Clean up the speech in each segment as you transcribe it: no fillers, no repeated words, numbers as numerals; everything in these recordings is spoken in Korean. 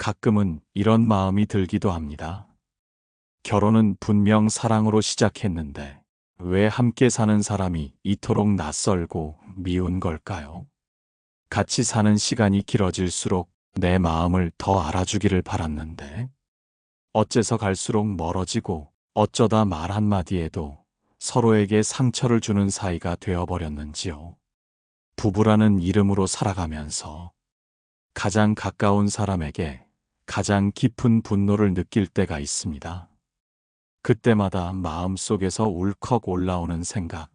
가끔은 이런 마음이 들기도 합니다. 결혼은 분명 사랑으로 시작했는데 왜 함께 사는 사람이 이토록 낯설고 미운 걸까요? 같이 사는 시간이 길어질수록 내 마음을 더 알아주기를 바랐는데 어째서 갈수록 멀어지고 어쩌다 말 한마디에도 서로에게 상처를 주는 사이가 되어버렸는지요. 부부라는 이름으로 살아가면서 가장 가까운 사람에게 가장 깊은 분노를 느낄 때가 있습니다. 그때마다 마음속에서 울컥 올라오는 생각.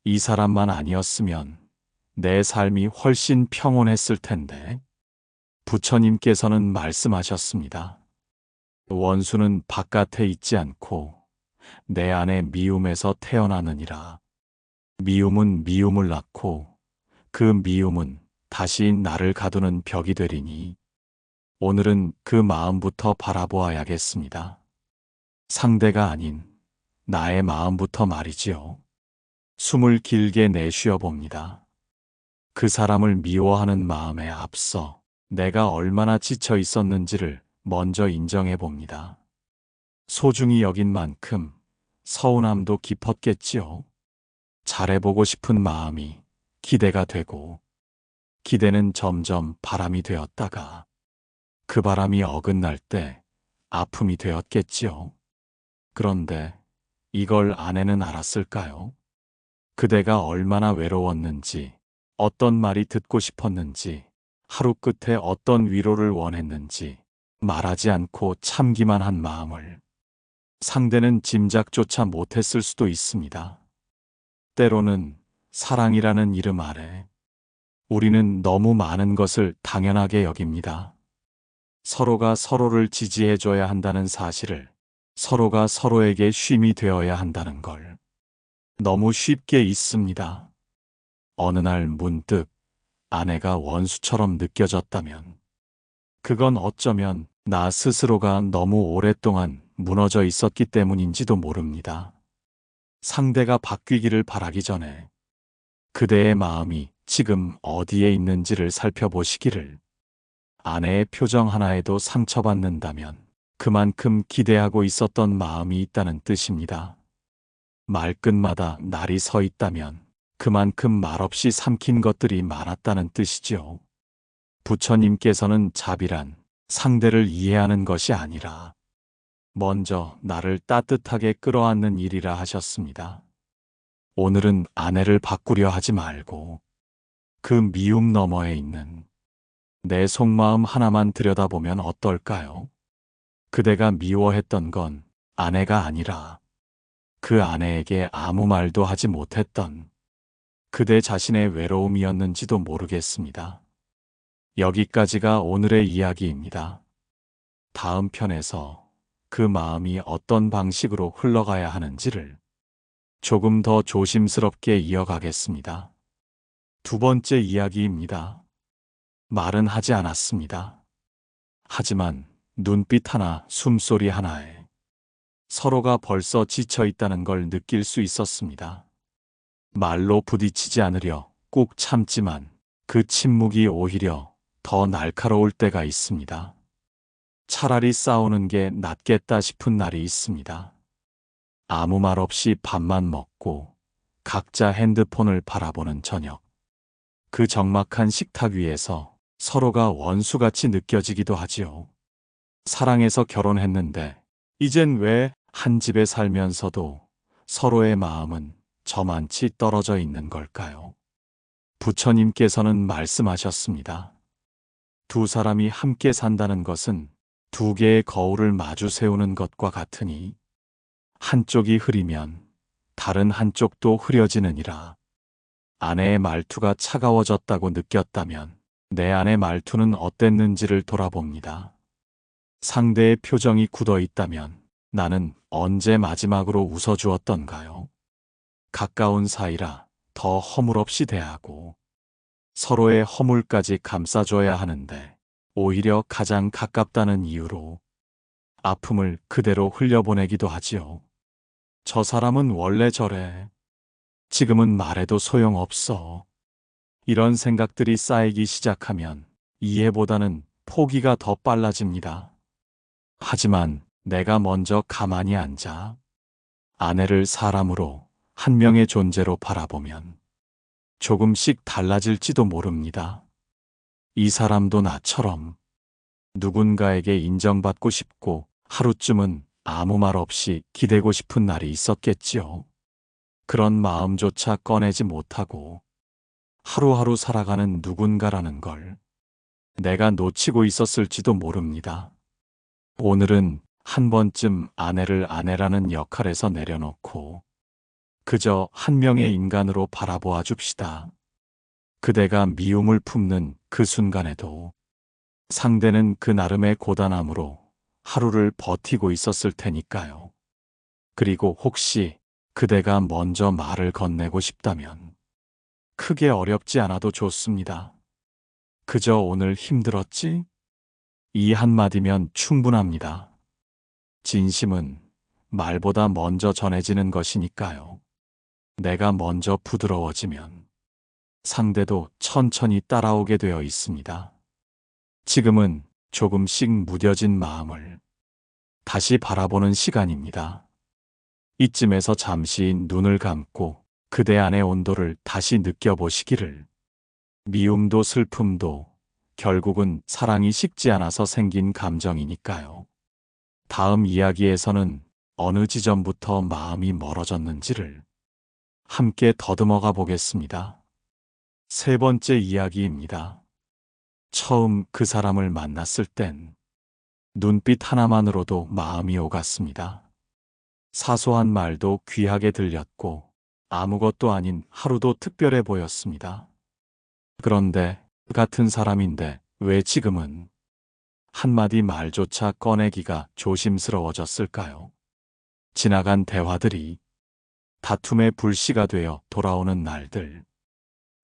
이 사람만 아니었으면 내 삶이 훨씬 평온했을 텐데. 부처님께서는 말씀하셨습니다. 원수는 바깥에 있지 않고 내 안의 미움에서 태어나느니라. 미움은 미움을 낳고 그 미움은 다시 나를 가두는 벽이 되리니 오늘은 그 마음부터 바라보아야겠습니다. 상대가 아닌 나의 마음부터 말이지요. 숨을 길게 내쉬어 봅니다. 그 사람을 미워하는 마음에 앞서 내가 얼마나 지쳐 있었는지를 먼저 인정해 봅니다. 소중히 여긴 만큼 서운함도 깊었겠지요. 잘해보고 싶은 마음이 기대가 되고 기대는 점점 바람이 되었다가 그 바람이 어긋날 때 아픔이 되었겠지요. 그런데 이걸 아내는 알았을까요? 그대가 얼마나 외로웠는지, 어떤 말이 듣고 싶었는지, 하루 끝에 어떤 위로를 원했는지 말하지 않고 참기만 한 마음을 상대는 짐작조차 못했을 수도 있습니다. 때로는 사랑이라는 이름 아래 우리는 너무 많은 것을 당연하게 여깁니다. 서로가 서로를 지지해줘야 한다는 사실을, 서로가 서로에게 쉼이 되어야 한다는 걸 너무 쉽게 잊습니다. 어느 날 문득 아내가 원수처럼 느껴졌다면 그건 어쩌면 나 스스로가 너무 오랫동안 무너져 있었기 때문인지도 모릅니다. 상대가 바뀌기를 바라기 전에 그대의 마음이 지금 어디에 있는지를 살펴보시기를. 아내의 표정 하나에도 상처받는다면 그만큼 기대하고 있었던 마음이 있다는 뜻입니다. 말끝마다 날이 서 있다면 그만큼 말없이 삼킨 것들이 많았다는 뜻이죠. 부처님께서는 자비란 상대를 이해하는 것이 아니라 먼저 나를 따뜻하게 끌어안는 일이라 하셨습니다. 오늘은 아내를 바꾸려 하지 말고 그 미움 너머에 있는 내 속마음 하나만 들여다보면 어떨까요? 그대가 미워했던 건 아내가 아니라 그 아내에게 아무 말도 하지 못했던 그대 자신의 외로움이었는지도 모르겠습니다. 여기까지가 오늘의 이야기입니다. 다음 편에서 그 마음이 어떤 방식으로 흘러가야 하는지를 조금 더 조심스럽게 이어가겠습니다. 두 번째 이야기입니다. 말은 하지 않았습니다. 하지만 눈빛 하나, 숨소리 하나에 서로가 벌써 지쳐 있다는 걸 느낄 수 있었습니다. 말로 부딪히지 않으려 꾹 참지만 그 침묵이 오히려 더 날카로울 때가 있습니다. 차라리 싸우는 게 낫겠다 싶은 날이 있습니다. 아무 말 없이 밥만 먹고 각자 핸드폰을 바라보는 저녁. 그 적막한 식탁 위에서 서로가 원수같이 느껴지기도 하지요. 사랑해서 결혼했는데 이젠 왜 한 집에 살면서도 서로의 마음은 저만치 떨어져 있는 걸까요? 부처님께서는 말씀하셨습니다. 두 사람이 함께 산다는 것은 두 개의 거울을 마주 세우는 것과 같으니 한쪽이 흐리면 다른 한쪽도 흐려지느니라. 아내의 말투가 차가워졌다고 느꼈다면 내 아내 말투는 어땠는지를 돌아봅니다. 상대의 표정이 굳어 있다면 나는 언제 마지막으로 웃어주었던가요? 가까운 사이라 더 허물없이 대하고 서로의 허물까지 감싸줘야 하는데 오히려 가장 가깝다는 이유로 아픔을 그대로 흘려보내기도 하지요. 저 사람은 원래 저래. 지금은 말해도 소용없어. 이런 생각들이 쌓이기 시작하면 이해보다는 포기가 더 빨라집니다. 하지만 내가 먼저 가만히 앉아 아내를 사람으로, 한 명의 존재로 바라보면 조금씩 달라질지도 모릅니다. 이 사람도 나처럼 누군가에게 인정받고 싶고 하루쯤은 아무 말 없이 기대고 싶은 날이 있었겠지요. 그런 마음조차 꺼내지 못하고 하루하루 살아가는 누군가라는 걸 내가 놓치고 있었을지도 모릅니다. 오늘은 한 번쯤 아내를 아내라는 역할에서 내려놓고 그저 한 명의 인간으로 바라보아 줍시다. 그대가 미움을 품는 그 순간에도 상대는 그 나름의 고단함으로 하루를 버티고 있었을 테니까요. 그리고 혹시 그대가 먼저 말을 건네고 싶다면 크게 어렵지 않아도 좋습니다. 그저 오늘 힘들었지? 이 한마디면 충분합니다. 진심은 말보다 먼저 전해지는 것이니까요. 내가 먼저 부드러워지면 상대도 천천히 따라오게 되어 있습니다. 지금은 조금씩 무뎌진 마음을 다시 바라보는 시간입니다. 이쯤에서 잠시 눈을 감고 그대 안의 온도를 다시 느껴보시기를. 미움도 슬픔도 결국은 사랑이 식지 않아서 생긴 감정이니까요. 다음 이야기에서는 어느 지점부터 마음이 멀어졌는지를 함께 더듬어가 보겠습니다. 세 번째 이야기입니다. 처음 그 사람을 만났을 땐 눈빛 하나만으로도 마음이 오갔습니다. 사소한 말도 귀하게 들렸고 아무것도 아닌 하루도 특별해 보였습니다. 그런데 같은 사람인데 왜 지금은 한마디 말조차 꺼내기가 조심스러워졌을까요? 지나간 대화들이 다툼의 불씨가 되어 돌아오는 날들,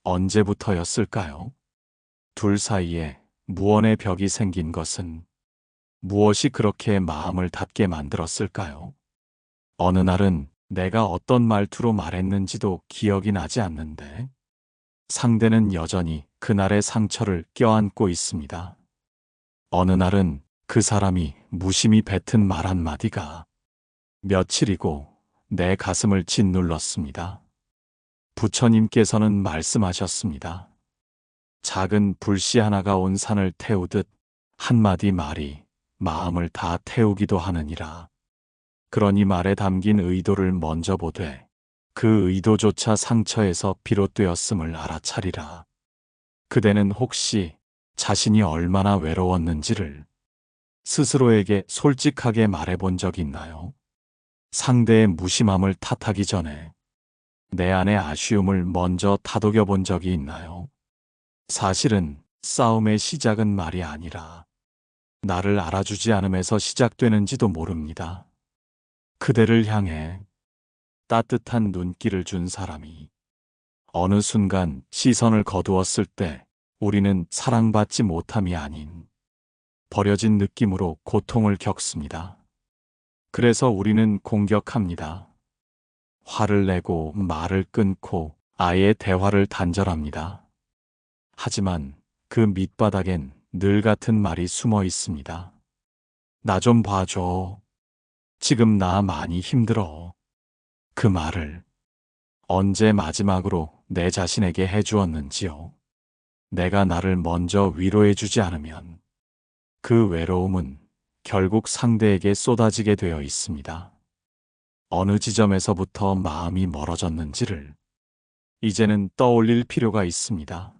언제부터였을까요? 둘 사이에 무언의 벽이 생긴 것은 무엇이 그렇게 마음을 닫게 만들었을까요? 어느 날은 내가 어떤 말투로 말했는지도 기억이 나지 않는데 상대는 여전히 그날의 상처를 껴안고 있습니다. 어느 날은 그 사람이 무심히 뱉은 말 한마디가 며칠이고 내 가슴을 짓눌렀습니다. 부처님께서는 말씀하셨습니다. 작은 불씨 하나가 온 산을 태우듯 한마디 말이 마음을 다 태우기도 하느니라. 그러니 말에 담긴 의도를 먼저 보되 그 의도조차 상처에서 비롯되었음을 알아차리라. 그대는 혹시 자신이 얼마나 외로웠는지를 스스로에게 솔직하게 말해본 적 있나요? 상대의 무심함을 탓하기 전에 내 안의 아쉬움을 먼저 다독여 본 적이 있나요? 사실은 싸움의 시작은 말이 아니라 나를 알아주지 않음에서 시작되는지도 모릅니다. 그대를 향해 따뜻한 눈길을 준 사람이 어느 순간 시선을 거두었을 때 우리는 사랑받지 못함이 아닌 버려진 느낌으로 고통을 겪습니다. 그래서 우리는 공격합니다. 화를 내고 말을 끊고 아예 대화를 단절합니다. 하지만 그 밑바닥엔 늘 같은 말이 숨어 있습니다. 나 좀 봐줘. 지금 나 많이 힘들어. 그 말을 언제 마지막으로 내 자신에게 해주었는지요. 내가 나를 먼저 위로해주지 않으면 그 외로움은 결국 상대에게 쏟아지게 되어 있습니다. 어느 지점에서부터 마음이 멀어졌는지를 이제는 떠올릴 필요가 있습니다.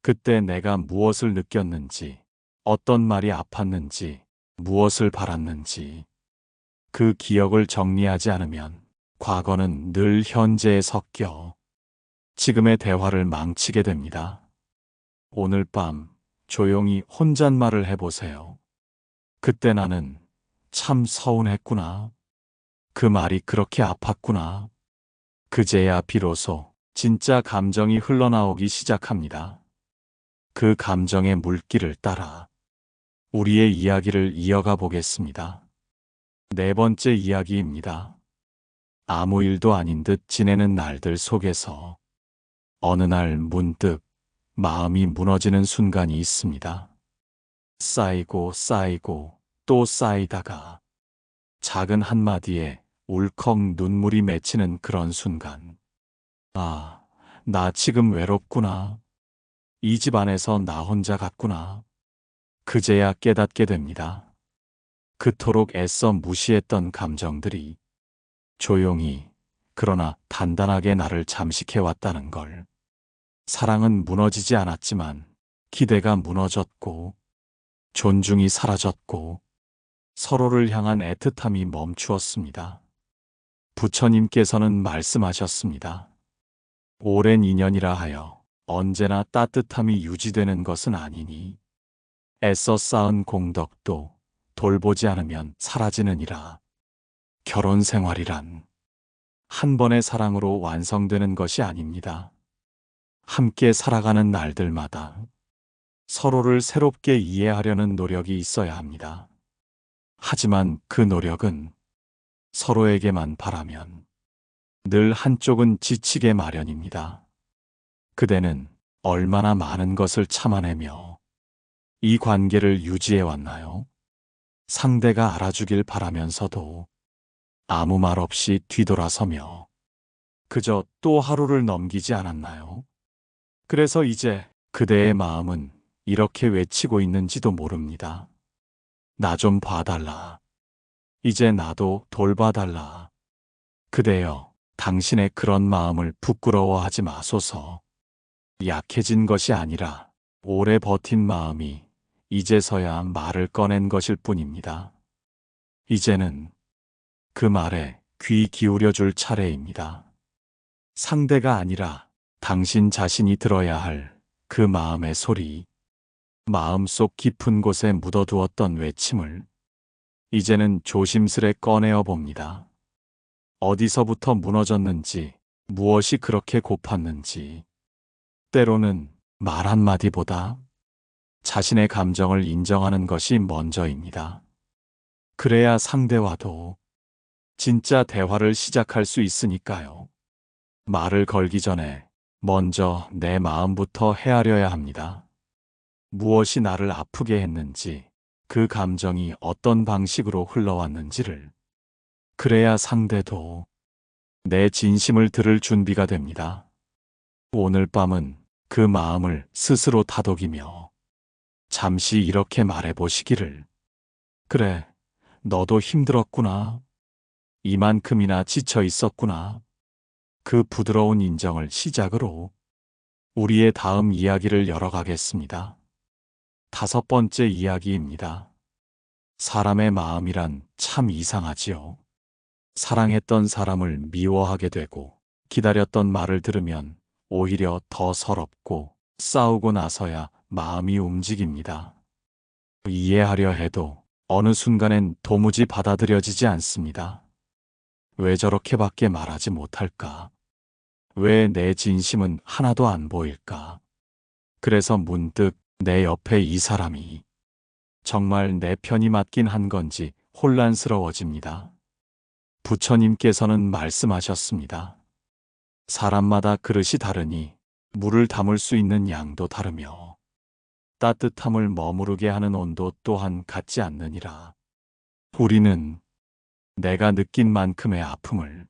그때 내가 무엇을 느꼈는지, 어떤 말이 아팠는지, 무엇을 바랐는지, 그 기억을 정리하지 않으면 과거는 늘 현재에 섞여 지금의 대화를 망치게 됩니다. 오늘 밤 조용히 혼잣말을 해보세요. 그때 나는 참 서운했구나. 그 말이 그렇게 아팠구나. 그제야 비로소 진짜 감정이 흘러나오기 시작합니다. 그 감정의 물길을 따라 우리의 이야기를 이어가 보겠습니다. 네 번째 이야기입니다. 아무 일도 아닌 듯 지내는 날들 속에서 어느 날 문득 마음이 무너지는 순간이 있습니다. 쌓이고 쌓이고 또 쌓이다가 작은 한마디에 울컥 눈물이 맺히는 그런 순간. 아, 나 지금 외롭구나. 이 집 안에서 나 혼자 같구나. 그제야 깨닫게 됩니다. 그토록 애써 무시했던 감정들이 조용히 그러나 단단하게 나를 잠식해왔다는 걸. 사랑은 무너지지 않았지만 기대가 무너졌고 존중이 사라졌고 서로를 향한 애틋함이 멈추었습니다. 부처님께서는 말씀하셨습니다. 오랜 인연이라 하여 언제나 따뜻함이 유지되는 것은 아니니 애써 쌓은 공덕도 돌보지 않으면 사라지느니라. 결혼 생활이란 한 번의 사랑으로 완성되는 것이 아닙니다. 함께 살아가는 날들마다 서로를 새롭게 이해하려는 노력이 있어야 합니다. 하지만 그 노력은 서로에게만 바라면 늘 한쪽은 지치게 마련입니다. 그대는 얼마나 많은 것을 참아내며 이 관계를 유지해 왔나요? 상대가 알아주길 바라면서도 아무 말 없이 뒤돌아서며 그저 또 하루를 넘기지 않았나요? 그래서 이제 그대의 마음은 이렇게 외치고 있는지도 모릅니다. 나 좀 봐달라. 이제 나도 돌봐달라. 그대여, 당신의 그런 마음을 부끄러워하지 마소서. 약해진 것이 아니라 오래 버틴 마음이 이제서야 말을 꺼낸 것일 뿐입니다. 이제는 그 말에 귀 기울여 줄 차례입니다. 상대가 아니라 당신 자신이 들어야 할 그 마음의 소리, 마음속 깊은 곳에 묻어두었던 외침을 이제는 조심스레 꺼내어 봅니다. 어디서부터 무너졌는지, 무엇이 그렇게 고팠는지, 때로는 말 한마디보다 자신의 감정을 인정하는 것이 먼저입니다. 그래야 상대와도 진짜 대화를 시작할 수 있으니까요. 말을 걸기 전에 먼저 내 마음부터 헤아려야 합니다. 무엇이 나를 아프게 했는지, 그 감정이 어떤 방식으로 흘러왔는지를. 그래야 상대도 내 진심을 들을 준비가 됩니다. 오늘 밤은 그 마음을 스스로 다독이며 잠시 이렇게 말해보시기를. 그래, 너도 힘들었구나. 이만큼이나 지쳐 있었구나. 그 부드러운 인정을 시작으로 우리의 다음 이야기를 열어가겠습니다. 5번째 이야기입니다. 사람의 마음이란 참 이상하지요. 사랑했던 사람을 미워하게 되고 기다렸던 말을 들으면 오히려 더 서럽고 싸우고 나서야 마음이 움직입니다. 이해하려 해도 어느 순간엔 도무지 받아들여지지 않습니다. 왜 저렇게밖에 말하지 못할까? 왜 내 진심은 하나도 안 보일까? 그래서 문득 내 옆에 이 사람이 정말 내 편이 맞긴 한 건지 혼란스러워집니다. 부처님께서는 말씀하셨습니다. 사람마다 그릇이 다르니 물을 담을 수 있는 양도 다르며 따뜻함을 머무르게 하는 온도 또한 같지 않느니라. 우리는 내가 느낀 만큼의 아픔을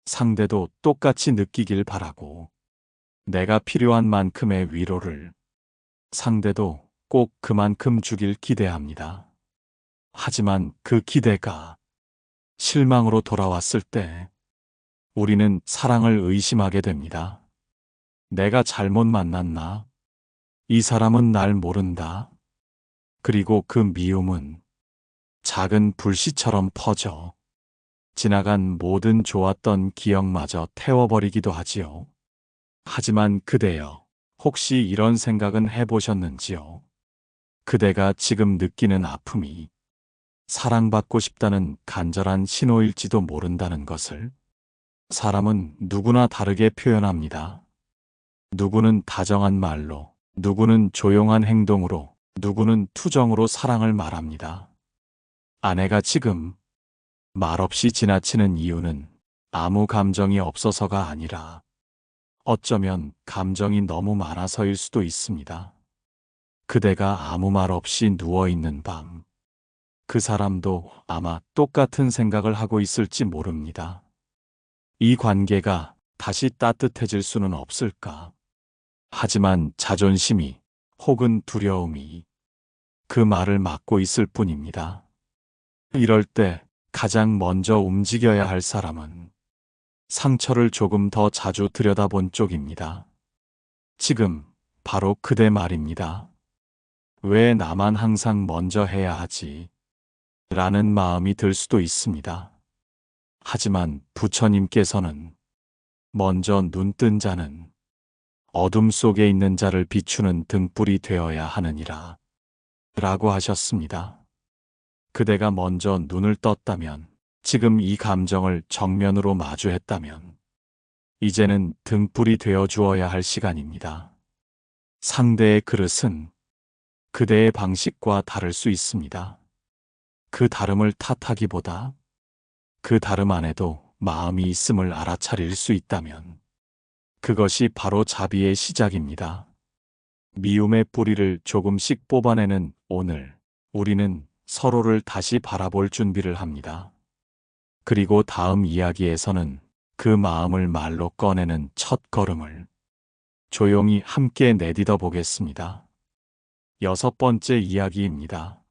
상대도 똑같이 느끼길 바라고, 내가 필요한 만큼의 위로를 상대도 꼭 그만큼 주길 기대합니다. 하지만 그 기대가 실망으로 돌아왔을 때 우리는 사랑을 의심하게 됩니다. 내가 잘못 만났나? 이 사람은 날 모른다. 그리고 그 미움은 작은 불씨처럼 퍼져 지나간 모든 좋았던 기억마저 태워버리기도 하지요. 하지만 그대여, 혹시 이런 생각은 해보셨는지요? 그대가 지금 느끼는 아픔이 사랑받고 싶다는 간절한 신호일지도 모른다는 것을. 사람은 누구나 다르게 표현합니다. 누구는 다정한 말로, 누구는 조용한 행동으로, 누구는 투정으로 사랑을 말합니다. 아내가 지금 말없이 지나치는 이유는 아무 감정이 없어서가 아니라 어쩌면 감정이 너무 많아서일 수도 있습니다. 그대가 아무 말 없이 누워있는 밤, 그 사람도 아마 똑같은 생각을 하고 있을지 모릅니다. 이 관계가 다시 따뜻해질 수는 없을까? 하지만 자존심이 혹은 두려움이 그 말을 막고 있을 뿐입니다. 이럴 때 가장 먼저 움직여야 할 사람은 상처를 조금 더 자주 들여다본 쪽입니다. 지금 바로 그대 말입니다. 왜 나만 항상 먼저 해야 하지? 라는 마음이 들 수도 있습니다. 하지만 부처님께서는 먼저 눈뜬 자는 어둠 속에 있는 자를 비추는 등불이 되어야 하느니라 라고 하셨습니다. 그대가 먼저 눈을 떴다면, 지금 이 감정을 정면으로 마주했다면 이제는 등불이 되어 주어야 할 시간입니다. 상대의 그릇은 그대의 방식과 다를 수 있습니다. 그 다름을 탓하기보다 그 다름 안에도 마음이 있음을 알아차릴 수 있다면 그것이 바로 자비의 시작입니다. 미움의 뿌리를 조금씩 뽑아내는 오늘, 우리는 서로를 다시 바라볼 준비를 합니다. 그리고 다음 이야기에서는 그 마음을 말로 꺼내는 첫 걸음을 조용히 함께 내딛어 보겠습니다. 6번째 이야기입니다.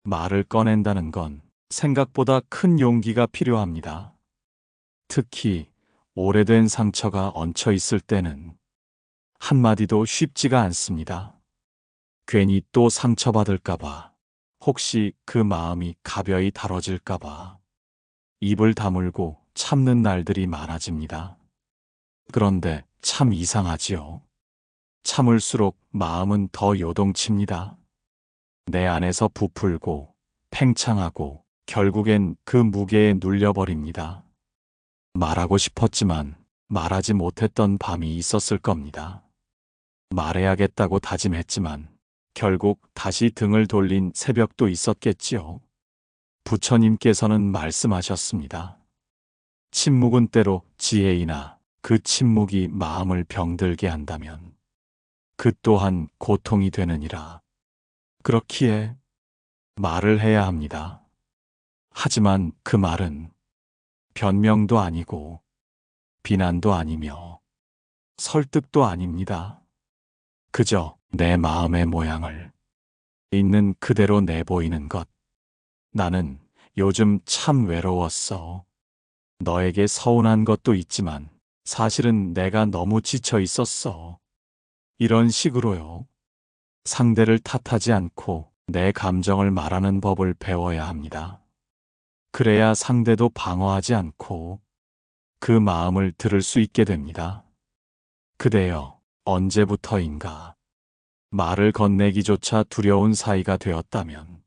말을 꺼낸다는 건 생각보다 큰 용기가 필요합니다. 특히 오래된 상처가 얹혀 있을 때는 한마디도 쉽지가 않습니다. 괜히 또 상처받을까봐, 혹시 그 마음이 가벼이 다뤄질까봐 입을 다물고 참는 날들이 많아집니다. 그런데 참 이상하지요. 참을수록 마음은 더 요동칩니다. 내 안에서 부풀고 팽창하고 결국엔 그 무게에 눌려버립니다. 말하고 싶었지만 말하지 못했던 밤이 있었을 겁니다. 말해야겠다고 다짐했지만 결국 다시 등을 돌린 새벽도 있었겠지요. 부처님께서는 말씀하셨습니다. 침묵은 때로 지혜이나 그 침묵이 마음을 병들게 한다면 그 또한 고통이 되느니라. 그렇기에 말을 해야 합니다. 하지만 그 말은 변명도 아니고 비난도 아니며 설득도 아닙니다. 그저 내 마음의 모양을 있는 그대로 내보이는 것. 나는 요즘 참 외로웠어. 너에게 서운한 것도 있지만 사실은 내가 너무 지쳐 있었어. 이런 식으로요. 상대를 탓하지 않고 내 감정을 말하는 법을 배워야 합니다. 그래야 상대도 방어하지 않고 그 마음을 들을 수 있게 됩니다. 그대여, 언제부터인가 말을 건네기조차 두려운 사이가 되었다면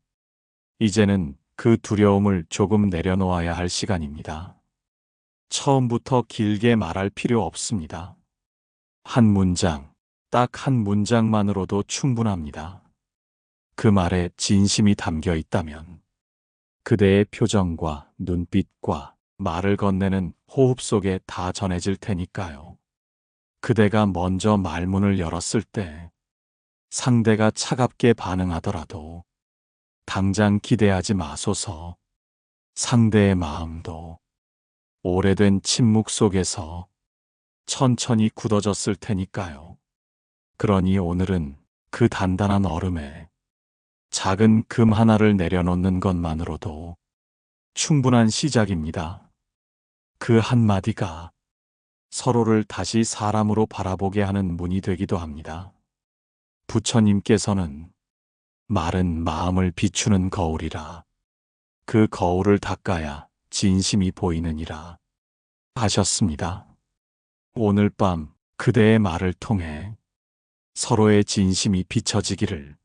이제는 그 두려움을 조금 내려놓아야 할 시간입니다. 처음부터 길게 말할 필요 없습니다. 한 문장, 딱 한 문장만으로도 충분합니다. 그 말에 진심이 담겨 있다면 그대의 표정과 눈빛과 말을 건네는 호흡 속에 다 전해질 테니까요. 그대가 먼저 말문을 열었을 때 상대가 차갑게 반응하더라도 당장 기대하지 마소서. 상대의 마음도 오래된 침묵 속에서 천천히 굳어졌을 테니까요. 그러니 오늘은 그 단단한 얼음에 작은 금 하나를 내려놓는 것만으로도 충분한 시작입니다. 그 한마디가 서로를 다시 사람으로 바라보게 하는 문이 되기도 합니다. 부처님께서는 말은 마음을 비추는 거울이라 그 거울을 닦아야 진심이 보이느니라 하셨습니다. 오늘 밤 그대의 말을 통해 서로의 진심이 비춰지기를,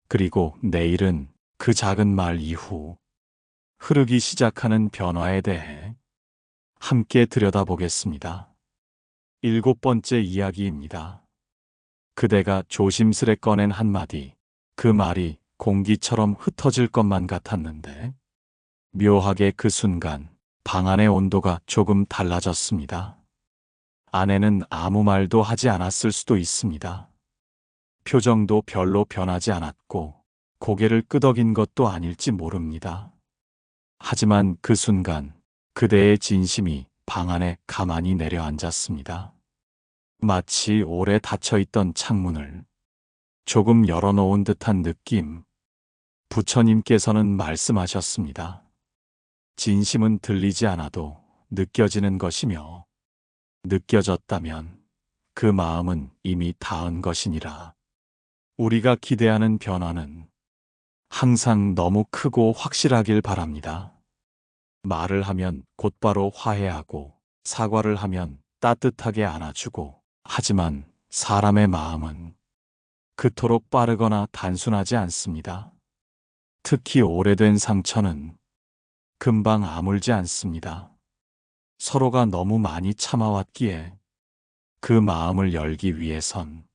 그리고 내일은 그 작은 말 이후 흐르기 시작하는 변화에 대해 함께 들여다보겠습니다. 7번째 이야기입니다. 그대가 조심스레 꺼낸 한마디, 그 말이 공기처럼 흩어질 것만 같았는데 묘하게 그 순간 방 안의 온도가 조금 달라졌습니다. 아내는 아무 말도 하지 않았을 수도 있습니다. 표정도 별로 변하지 않았고 고개를 끄덕인 것도 아닐지 모릅니다. 하지만 그 순간 그대의 진심이 방 안에 가만히 내려앉았습니다. 마치 오래 닫혀있던 창문을 조금 열어놓은 듯한 느낌. 부처님께서는 말씀하셨습니다. 진심은 들리지 않아도 느껴지는 것이며 느껴졌다면 그 마음은 이미 닿은 것이니라. 우리가 기대하는 변화는 항상 너무 크고 확실하길 바랍니다. 말을 하면 곧바로 화해하고 사과를 하면 따뜻하게 안아주고, 하지만 사람의 마음은 그토록 빠르거나 단순하지 않습니다. 특히 오래된 상처는 금방 아물지 않습니다. 서로가 너무 많이 참아왔기에 그 마음을 열기 위해선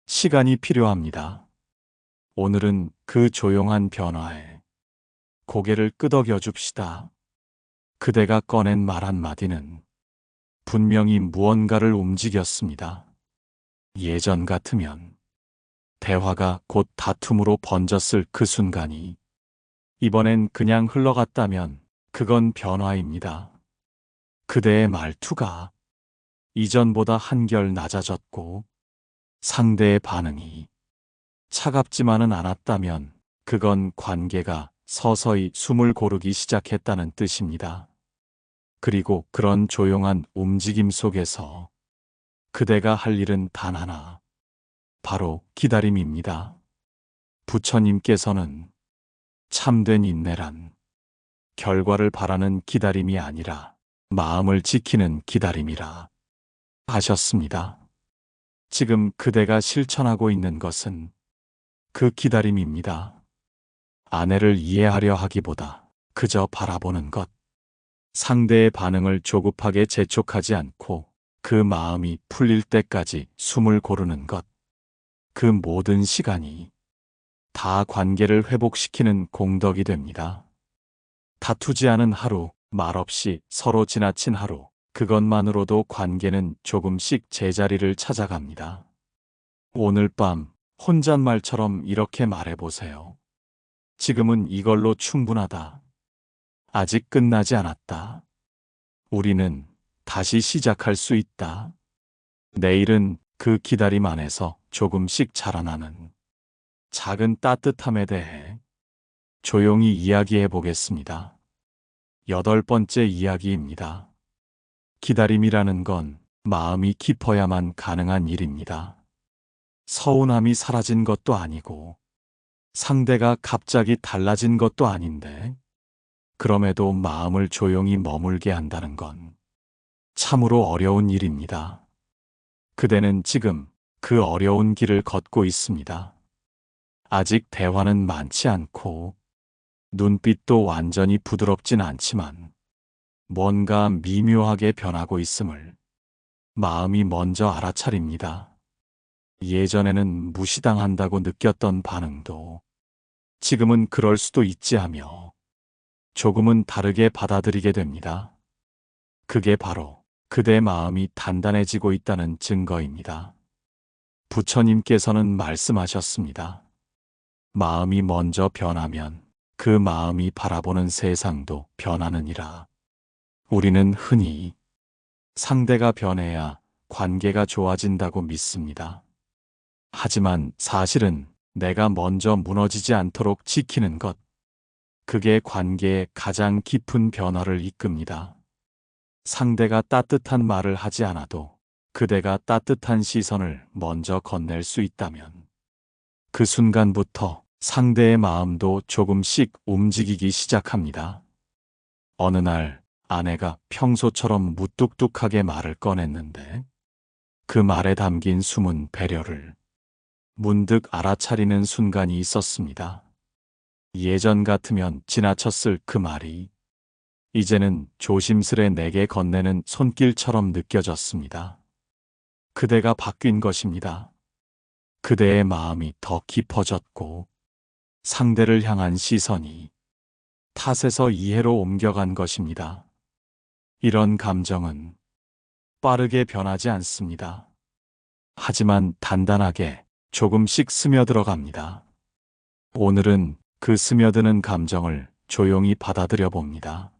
시간이 필요합니다. 오늘은 그 조용한 변화에 고개를 끄덕여 줍시다. 그대가 꺼낸 말 한마디는 분명히 무언가를 움직였습니다. 예전 같으면 대화가 곧 다툼으로 번졌을 그 순간이 이번엔 그냥 흘러갔다면 그건 변화입니다. 그대의 말투가 이전보다 한결 낮아졌고 상대의 반응이 차갑지만은 않았다면 그건 관계가 서서히 숨을 고르기 시작했다는 뜻입니다. 그리고 그런 조용한 움직임 속에서 그대가 할 일은 단 하나, 바로 기다림입니다. 부처님께서는 참된 인내란 결과를 바라는 기다림이 아니라 마음을 지키는 기다림이라 하셨습니다. 지금 그대가 실천하고 있는 것은 그 기다림입니다. 아내를 이해하려 하기보다 그저 바라보는 것. 상대의 반응을 조급하게 재촉하지 않고 그 마음이 풀릴 때까지 숨을 고르는 것. 그 모든 시간이 다 관계를 회복시키는 공덕이 됩니다. 다투지 않은 하루, 말없이 서로 지나친 하루, 그것만으로도 관계는 조금씩 제자리를 찾아갑니다. 오늘 밤 혼잣말처럼 이렇게 말해보세요. 지금은 이걸로 충분하다. 아직 끝나지 않았다. 우리는 다시 시작할 수 있다. 내일은 그 기다림 안에서 조금씩 자라나는 작은 따뜻함에 대해 조용히 이야기해 보겠습니다. 8번째 이야기입니다. 기다림이라는 건 마음이 깊어야만 가능한 일입니다. 서운함이 사라진 것도 아니고 상대가 갑자기 달라진 것도 아닌데, 그럼에도 마음을 조용히 머물게 한다는 건 참으로 어려운 일입니다. 그대는 지금 그 어려운 길을 걷고 있습니다. 아직 대화는 많지 않고 눈빛도 완전히 부드럽진 않지만 뭔가 미묘하게 변하고 있음을 마음이 먼저 알아차립니다. 예전에는 무시당한다고 느꼈던 반응도 지금은 그럴 수도 있지 하며 조금은 다르게 받아들이게 됩니다. 그게 바로 그대 마음이 단단해지고 있다는 증거입니다. 부처님께서는 말씀하셨습니다. 마음이 먼저 변하면 그 마음이 바라보는 세상도 변하느니라. 우리는 흔히 상대가 변해야 관계가 좋아진다고 믿습니다. 하지만 사실은 내가 먼저 무너지지 않도록 지키는 것, 그게 관계의 가장 깊은 변화를 이끕니다. 상대가 따뜻한 말을 하지 않아도 그대가 따뜻한 시선을 먼저 건넬 수 있다면 그 순간부터 상대의 마음도 조금씩 움직이기 시작합니다. 어느 날 아내가 평소처럼 무뚝뚝하게 말을 꺼냈는데 그 말에 담긴 숨은 배려를 문득 알아차리는 순간이 있었습니다. 예전 같으면 지나쳤을 그 말이 이제는 조심스레 내게 건네는 손길처럼 느껴졌습니다. 그대가 바뀐 것입니다. 그대의 마음이 더 깊어졌고 상대를 향한 시선이 탓에서 이해로 옮겨간 것입니다. 이런 감정은 빠르게 변하지 않습니다. 하지만 단단하게 조금씩 스며들어갑니다. 오늘은 그 스며드는 감정을 조용히 받아들여 봅니다.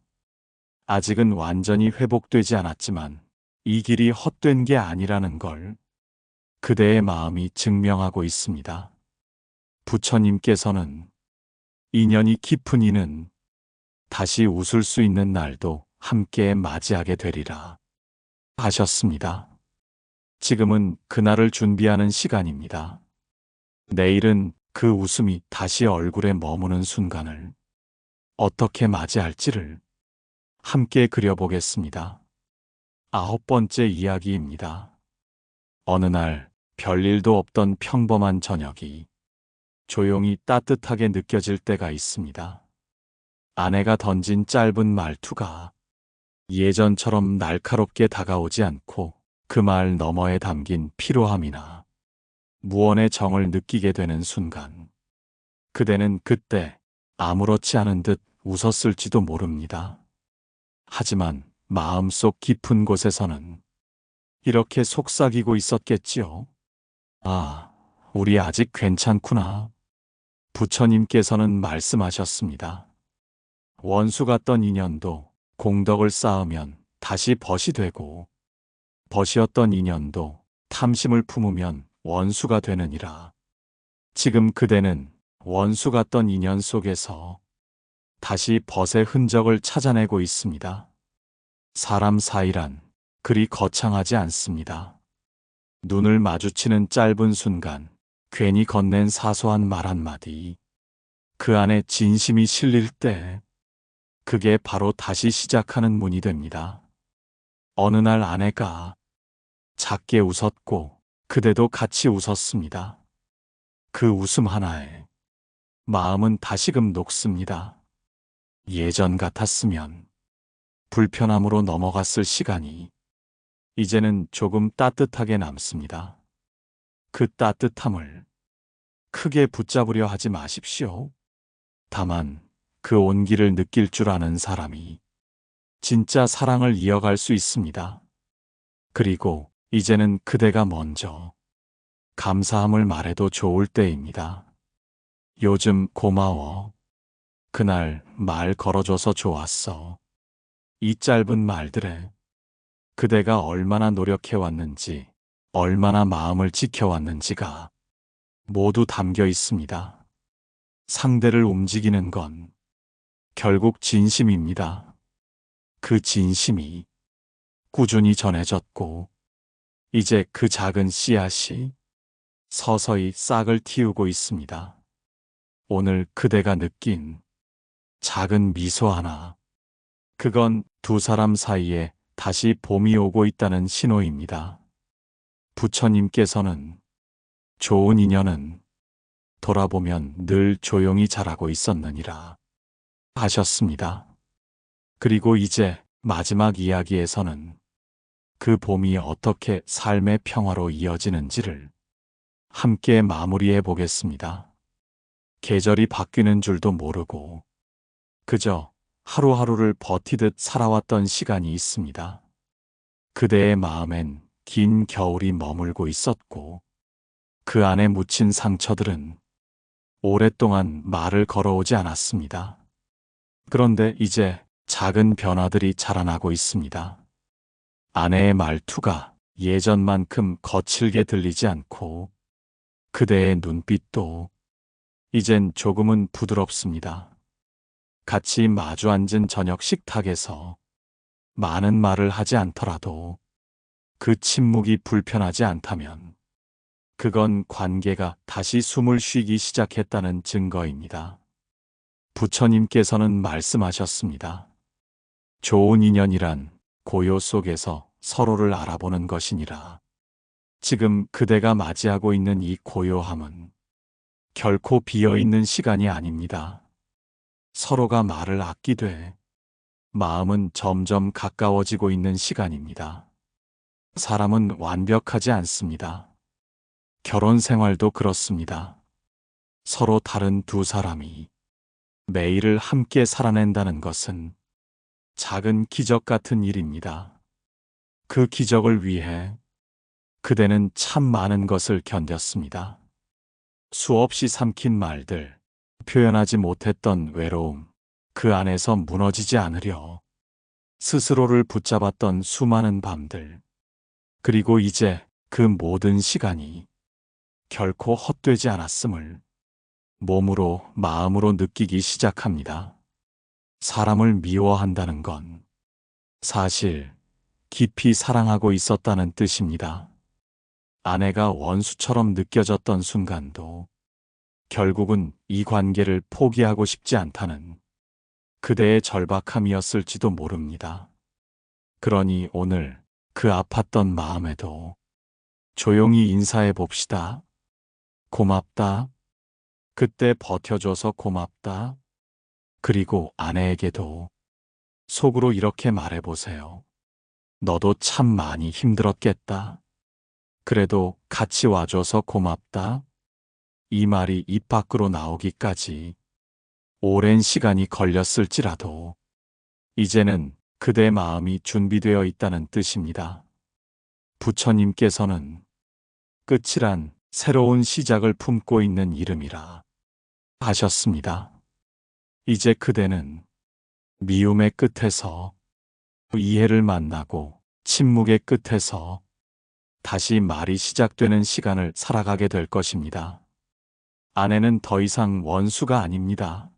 아직은 완전히 회복되지 않았지만 이 길이 헛된 게 아니라는 걸 그대의 마음이 증명하고 있습니다. 부처님께서는 인연이 깊은 이는 다시 웃을 수 있는 날도 함께 맞이하게 되리라 하셨습니다. 지금은 그날을 준비하는 시간입니다. 내일은 그 웃음이 다시 얼굴에 머무는 순간을 어떻게 맞이할지를 함께 그려보겠습니다. 9번째 이야기입니다. 어느 날 별일도 없던 평범한 저녁이 조용히 따뜻하게 느껴질 때가 있습니다. 아내가 던진 짧은 말투가 예전처럼 날카롭게 다가오지 않고 그 말 너머에 담긴 피로함이나 무언의 정을 느끼게 되는 순간, 그대는 그때 아무렇지 않은 듯 웃었을지도 모릅니다. 하지만 마음속 깊은 곳에서는 이렇게 속삭이고 있었겠지요. 아, 우리 아직 괜찮구나. 부처님께서는 말씀하셨습니다. 원수 같던 인연도 공덕을 쌓으면 다시 벗이 되고, 벗이었던 인연도 탐심을 품으면 원수가 되느니라. 지금 그대는 원수 같던 인연 속에서 다시 벗의 흔적을 찾아내고 있습니다. 사람 사이란 그리 거창하지 않습니다. 눈을 마주치는 짧은 순간, 괜히 건넨 사소한 말 한마디, 그 안에 진심이 실릴 때, 그게 바로 다시 시작하는 문이 됩니다. 어느 날 아내가 작게 웃었고, 그대도 같이 웃었습니다. 그 웃음 하나에 마음은 다시금 녹습니다. 예전 같았으면 불편함으로 넘어갔을 시간이 이제는 조금 따뜻하게 남습니다. 그 따뜻함을 크게 붙잡으려 하지 마십시오. 다만 그 온기를 느낄 줄 아는 사람이 진짜 사랑을 이어갈 수 있습니다. 그리고 이제는 그대가 먼저 감사함을 말해도 좋을 때입니다. 요즘 고마워. 그날 말 걸어줘서 좋았어. 이 짧은 말들에 그대가 얼마나 노력해왔는지, 얼마나 마음을 지켜왔는지가 모두 담겨 있습니다. 상대를 움직이는 건 결국 진심입니다. 그 진심이 꾸준히 전해졌고, 이제 그 작은 씨앗이 서서히 싹을 틔우고 있습니다. 오늘 그대가 느낀 작은 미소 하나, 그건 두 사람 사이에 다시 봄이 오고 있다는 신호입니다. 부처님께서는 좋은 인연은 돌아보면 늘 조용히 자라고 있었느니라 하셨습니다. 그리고 이제 마지막 이야기에서는 그 봄이 어떻게 삶의 평화로 이어지는지를 함께 마무리해 보겠습니다. 계절이 바뀌는 줄도 모르고 그저 하루하루를 버티듯 살아왔던 시간이 있습니다. 그대의 마음엔 긴 겨울이 머물고 있었고 그 안에 묻힌 상처들은 오랫동안 말을 걸어오지 않았습니다. 그런데 이제 작은 변화들이 자라나고 있습니다. 아내의 말투가 예전만큼 거칠게 들리지 않고 그대의 눈빛도 이젠 조금은 부드럽습니다. 같이 마주 앉은 저녁 식탁에서 많은 말을 하지 않더라도 그 침묵이 불편하지 않다면 그건 관계가 다시 숨을 쉬기 시작했다는 증거입니다. 부처님께서는 말씀하셨습니다. 좋은 인연이란 고요 속에서 서로를 알아보는 것이니라. 지금 그대가 맞이하고 있는 이 고요함은 결코 비어있는 시간이 아닙니다. 서로가 말을 아끼되 마음은 점점 가까워지고 있는 시간입니다. 사람은 완벽하지 않습니다. 결혼 생활도 그렇습니다. 서로 다른 두 사람이 매일을 함께 살아낸다는 것은 작은 기적 같은 일입니다. 그 기적을 위해 그대는 참 많은 것을 견뎠습니다. 수없이 삼킨 말들, 표현하지 못했던 외로움, 그 안에서 무너지지 않으려 스스로를 붙잡았던 수많은 밤들, 그리고 이제 그 모든 시간이 결코 헛되지 않았음을 몸으로, 마음으로 느끼기 시작합니다. 사람을 미워한다는 건 사실 깊이 사랑하고 있었다는 뜻입니다. 아내가 원수처럼 느껴졌던 순간도 결국은 이 관계를 포기하고 싶지 않다는 그대의 절박함이었을지도 모릅니다. 그러니 오늘 그 아팠던 마음에도 조용히 인사해 봅시다. 고맙다. 그때 버텨줘서 고맙다. 그리고 아내에게도 속으로 이렇게 말해보세요. 너도 참 많이 힘들었겠다. 그래도 같이 와줘서 고맙다. 이 말이 입 밖으로 나오기까지 오랜 시간이 걸렸을지라도 이제는 그대 마음이 준비되어 있다는 뜻입니다. 부처님께서는 끝이란 새로운 시작을 품고 있는 이름이라 하셨습니다. 이제 그대는 미움의 끝에서 이해를 만나고 침묵의 끝에서 다시 말이 시작되는 시간을 살아가게 될 것입니다. 아내는 더 이상 원수가 아닙니다.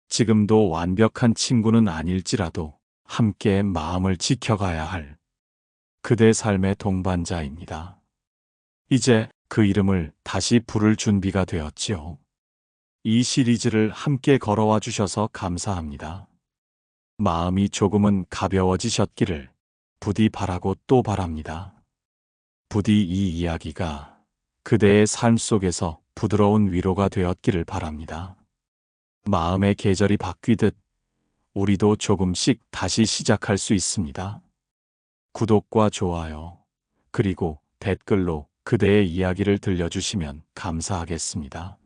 지금도 완벽한 친구는 아닐지라도 함께 마음을 지켜가야 할 그대 삶의 동반자입니다. 이제 그 이름을 다시 부를 준비가 되었지요. 이 시리즈를 함께 걸어와 주셔서 감사합니다. 마음이 조금은 가벼워지셨기를 부디 바라고 또 바랍니다. 부디 이 이야기가 그대의 삶 속에서 부드러운 위로가 되었기를 바랍니다. 마음의 계절이 바뀌듯 우리도 조금씩 다시 시작할 수 있습니다. 구독과 좋아요, 그리고 댓글로 그대의 이야기를 들려주시면 감사하겠습니다.